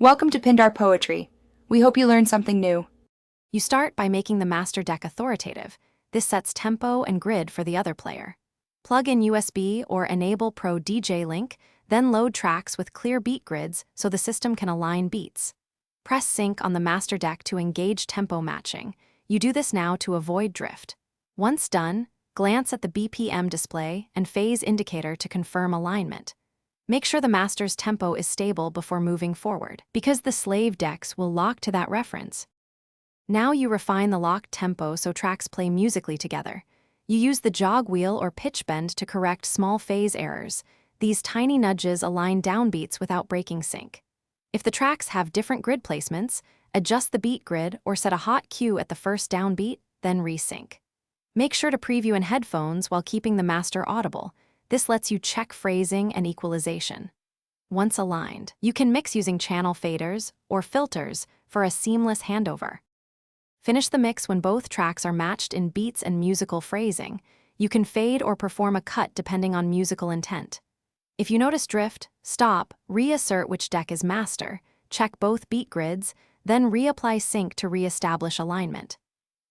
Welcome to Pindar Poetry. We hope you learned something new. You start by making the master deck authoritative. This sets tempo and grid for the other player. Plug in USB or enable Pro DJ link, then load tracks with clear beat grids so the system can align beats. Press sync on the master deck to engage tempo matching. You do this now to avoid drift. Once done, glance at the BPM display and phase indicator to confirm alignment. Make sure the master's tempo is stable before moving forward, because the slave decks will lock to that reference. Now you refine the locked tempo so tracks play musically together. You use the jog wheel or pitch bend to correct small phase errors. These tiny nudges align downbeats without breaking sync. If the tracks have different grid placements, adjust the beat grid or set a hot cue at the first downbeat, then resync. Make sure to preview in headphones while keeping the master audible. This lets you check phrasing and equalization. Once aligned, you can mix using channel faders or filters for a seamless handover. Finish the mix when both tracks are matched in beats and musical phrasing. You can fade or perform a cut depending on musical intent. If you notice drift, stop, reassert which deck is master, check both beat grids, then reapply sync to reestablish alignment.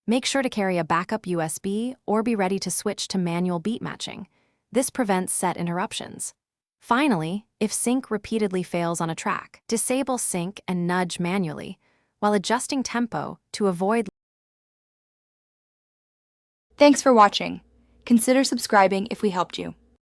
Make sure to carry a backup USB or be ready to switch to manual beat matching. This prevents set interruptions. Finally, if sync repeatedly fails on a track, disable sync and nudge manually, while adjusting tempo to avoid. Thanks for watching. Consider subscribing if we helped you.